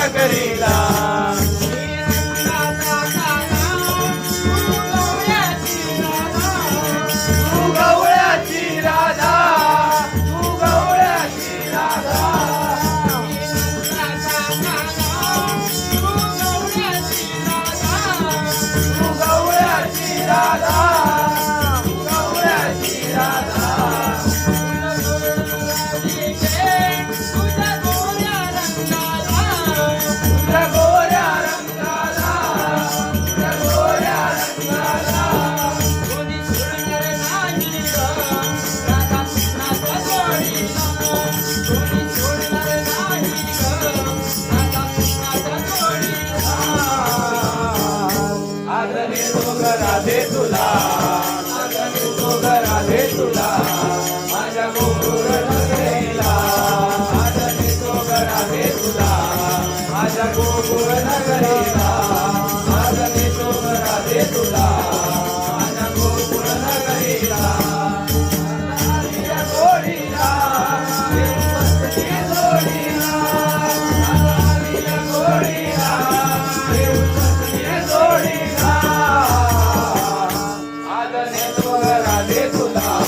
नगरीला तू गवळ्याची राधा तू गवळ्याची राधा तू गवळ्याची राधा तू गवळ्याची राधा तुझ्या गोऱ्या रंगाला तुझ्या गोऱ्या रंगाला कोणी सोडणार नाही ग राधा कृष्णाच्या जोडीला कोणी सोडणार नाही ग राधा कृष्णाच्या जोडीला आज नेतो ग राधे तुला आज नेतो ग राधे तुला माझ्या गोकुळ नगरीला आज नेतो ग राधे तुला माझ्या गोकुळ नगरीला आज नेतो ग राधे तुला माझ्या गोकुळ नगरीला राधाच्या जोडीला देवपत्नी जोडीला राधाच्या जोडीला देवपत्नी जोडीला आज नेतो ग राधे तुला